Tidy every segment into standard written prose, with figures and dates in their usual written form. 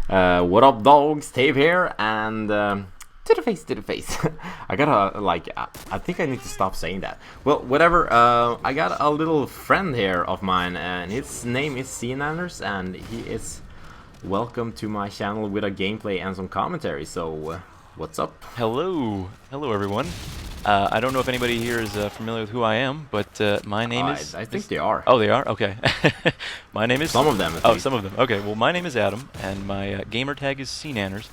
What up, dogs? Tave here, and to the face, to the face. I gotta, like, I think I need to stop saying that. Well, whatever, I got a little friend here of mine, and his name is SeaNanners, and he is welcome to my channel with a gameplay and some commentary, so what's up? Hello. Hello, everyone. I don't know if anybody here is familiar with who I am, but my name is... I think they are. Oh, they are? Okay. My name is... Some of them, Oh, some of them. Okay, well, my name is Adam, and my gamer tag is SeaNanners.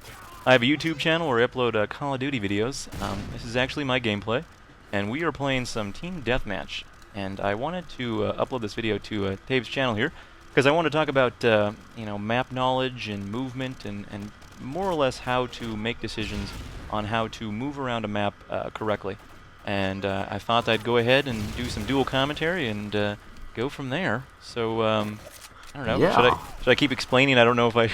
I have a YouTube channel where I upload Call of Duty videos. This is actually my gameplay, and we are playing some Team Deathmatch. And I wanted to upload this video to Tave's channel here, because I want to talk about, you know, map knowledge and movement and more or less how to make decisions on how to move around a map correctly. And I thought I'd go ahead and do some dual commentary and go from there. So I don't know. Yeah. Should I keep explaining? I don't know if I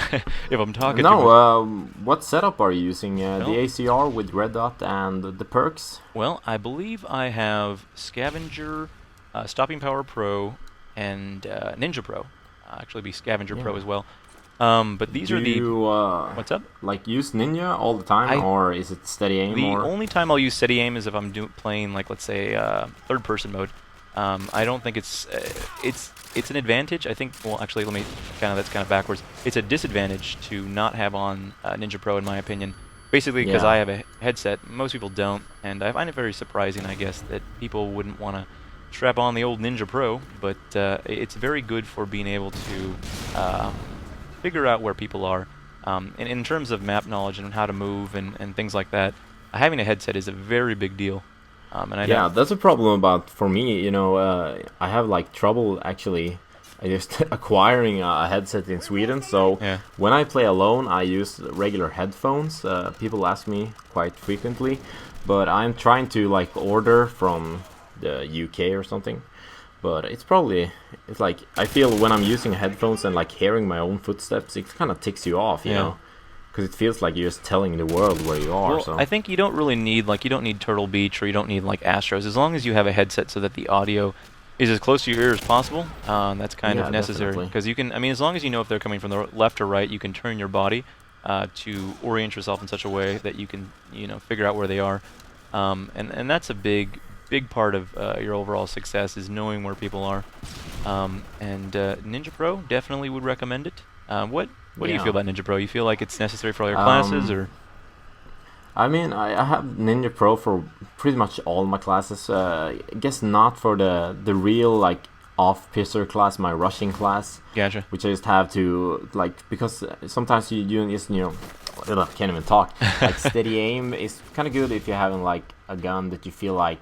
if I'm talking too much. No, what setup are you using? Well, the ACR with red dot and the perks? Well, I believe I have Scavenger, Stopping Power Pro, and Ninja Pro. Actually, be Scavenger Pro as well. But these are the... what's up? Like, use Ninja all the time, or is it steady aim? The only time I'll use steady aim is if I'm playing, like, let's say, third-person mode. I don't think it's an advantage. I think, well, actually, let me that's kind of backwards. It's a disadvantage to not have on Ninja Pro, in my opinion. Basically, because I have a headset. Most people don't, and I find it very surprising, I guess, that people wouldn't want to strap on the old Ninja Pro. But it's very good for being able to figure out where people are. In terms of map knowledge and how to move and things like that, having a headset is a very big deal. And that's a problem for me. You know, I have like trouble actually just acquiring a headset in Sweden. So when I play alone, I use regular headphones. People ask me quite frequently, but I'm trying to like order from the UK or something. But it's like, I feel when I'm using headphones and like hearing my own footsteps, it kind of ticks you off, you know, because it feels like you're just telling the world where you are. Well, so I think you don't really need, like, you don't need Turtle Beach or you don't need like Astros, as long as you have a headset so that the audio is as close to your ear as possible. That's kind of necessary, because you can, I mean, as long as you know if they're coming from the left or right, you can turn your body to orient yourself in such a way that you can, you know, figure out where they are, and that's a big part of your overall success, is knowing where people are. And Ninja Pro, definitely would recommend it. What do you feel about Ninja Pro? You feel like it's necessary for all your classes, or? I mean, I have Ninja Pro for pretty much all my classes. I guess not for the real like off-pisser class, my rushing class. Gotcha. Which I just have to like, because sometimes you just, you know, I can't even talk. Like, steady aim is kind of good if you're having like a gun that you feel like,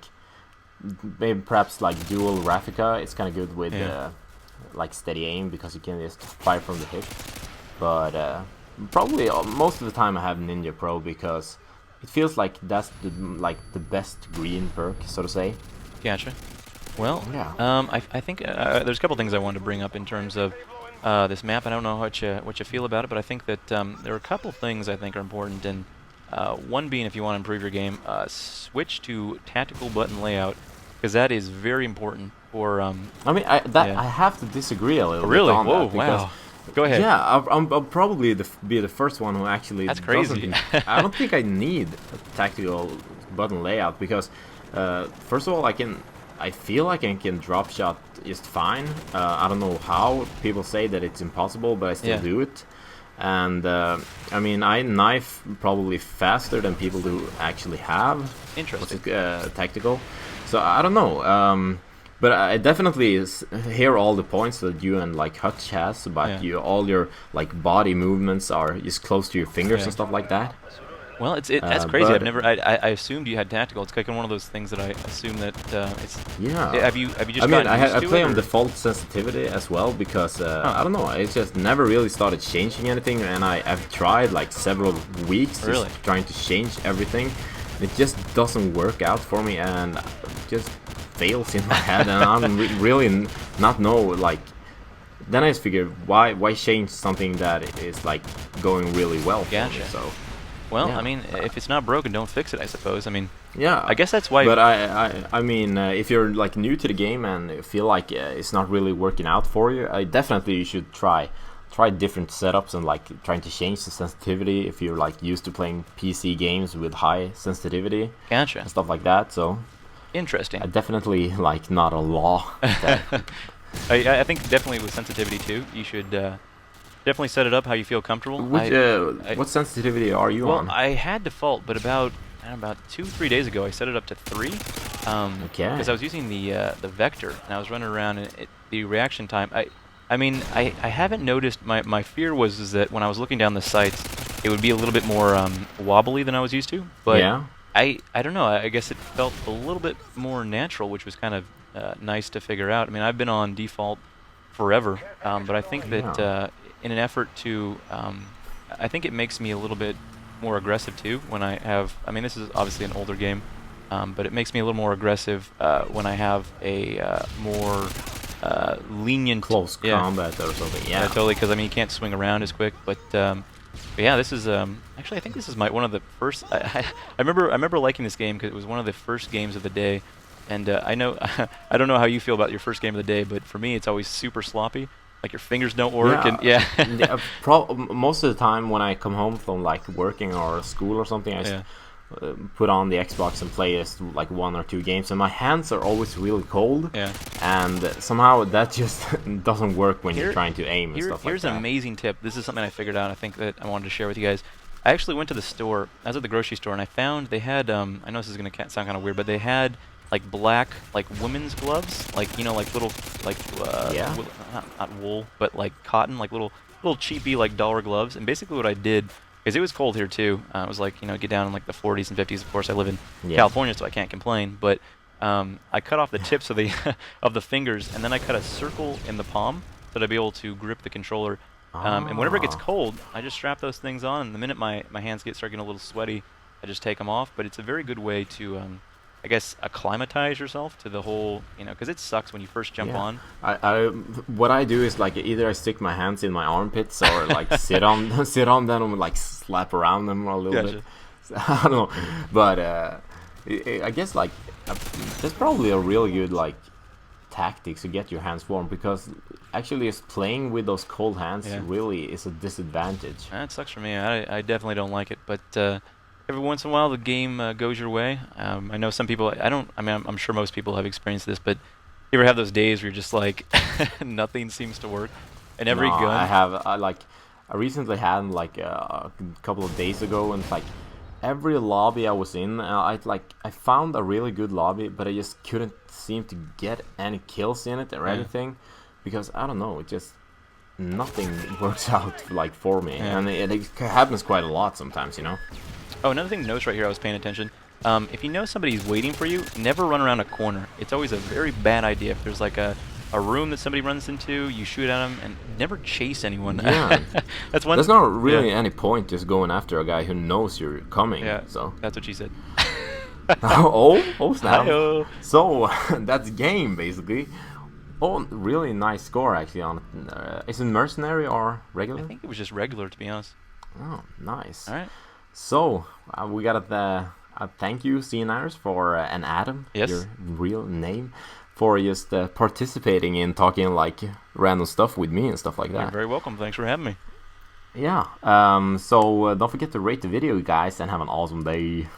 maybe perhaps like dual Raffica. It's kind of good with like steady aim, because you can just fire from the hip. But probably most of the time I have Ninja Pro, because it feels like that's the best green perk, so to say. Gotcha. Well, I think there's a couple things I wanted to bring up in terms of this map. I don't know what you feel about it, but I think that there are a couple things I think are important, and one being, if you want to improve your game, switch to tactical button layout, because that is very important for... I mean, I have to disagree a little bit on Whoa, that, because wow. Go ahead. Yeah, I'll probably be the first one who actually... That's crazy. I don't think I need a tactical button layout, because first of all, I feel like I can drop shot just fine. I don't know how people say that it's impossible, but I still do it. And I mean, I knife probably faster than people who actually have tactical. So I don't know. But I definitely hear all the points that you and like Hutch has about all your like body movements are just close to your fingers and stuff like that. Well, that's crazy. I assumed you had tactical. It's like one of those things that I assume that it's. Yeah. Have you just? I mean, I play on default sensitivity as well, because I don't know. I just never really started changing anything, and I've tried like several weeks just trying to change everything. It just doesn't work out for me, and just fails in my head, and I'm really not know like. Then I just figured, why change something that is like going really well for me? So. Well, I mean, if it's not broken, don't fix it, I suppose. I mean, yeah. I guess that's why. But I mean, if you're like new to the game and feel like it's not really working out for you, definitely you should try tried different setups and like trying to change the sensitivity if you're like used to playing PC games with high sensitivity Gotcha. and stuff like that. So Interesting. I definitely like not a law. I think definitely with sensitivity too, you should definitely set it up how you feel comfortable. What sensitivity are you on? Well, I had default, but about 2-3 days ago, I set it up to 3. Okay. Because I was using the vector, and I was running around, and the reaction time. I mean, I haven't noticed. My fear was that when I was looking down the sights, it would be a little bit more wobbly than I was used to. But yeah. I don't know. I guess it felt a little bit more natural, which was kind of nice to figure out. I mean, I've been on default forever, but I think that in an effort to, I think it makes me a little bit more aggressive too when I have. I mean, this is obviously an older game, but it makes me a little more aggressive when I have a more lenient close combat or something. Yeah, totally. Because I mean, you can't swing around as quick, but yeah, this is actually I think this is one of the first. I remember liking this game because it was one of the first games of the day, and I know I don't know how you feel about your first game of the day, but for me it's always super sloppy. Like your fingers don't work, and most of the time when I come home from like working or school or something, I put on the Xbox and play like 1 or 2 games, and my hands are always really cold. Yeah. And somehow that just doesn't work when you're trying to aim and stuff like that. Here's an amazing tip. This is something I figured out. I think that I wanted to share with you guys. I actually went to the store. I was at the grocery store, and I found they had. I know this is gonna sound kind of weird, but they had like black, like women's gloves, like like little, like not wool, but like cotton, like little cheapy like dollar gloves. And basically what I did, because it was cold here too, it was like get down in like the 40s and 50s. Of course, I live in California, so I can't complain. But I cut off the tips of the of the fingers, and then I cut a circle in the palm so that I'd be able to grip the controller. And whenever it gets cold, I just strap those things on, and the minute my hands start getting a little sweaty, I just take them off. But it's a very good way to I guess acclimatize yourself to the whole, because it sucks when you first jump on. What I do is like either I stick my hands in my armpits or like sit on them and like slap around them a little bit. I don't know, but I guess like that's probably a really good like tactic to get your hands warm, because actually just playing with those cold hands really is a disadvantage. That sucks for me. I definitely don't like it, but. Every once in a while, the game goes your way. I know some people. I'm sure most people have experienced this, but you ever have those days where you're just like, nothing seems to work, and every gun. I have. I recently had like a couple of days ago, and like every lobby I was in, I found a really good lobby, but I just couldn't seem to get any kills in it or anything, because I don't know. It just nothing works out like for me, and it happens quite a lot sometimes, Oh, another thing to notice right here, I was paying attention. If you know somebody's waiting for you, never run around a corner. It's always a very bad idea. If there's like a room that somebody runs into, you shoot at them, and never chase anyone. Yeah. That's one. There's not really any point just going after a guy who knows you're coming. Yeah, so. That's what she said. oh snap. Hi-oh. So, that's game, basically. Oh, really nice score, actually, on it. Is it mercenary or regular? I think it was just regular, to be honest. Oh, nice. All right. So, we got thank you, SeaNanners, for and Adam, your real name, for just participating in talking like random stuff with me and stuff like that. You're very welcome. Thanks for having me. Yeah. So don't forget to rate the video, guys, and have an awesome day.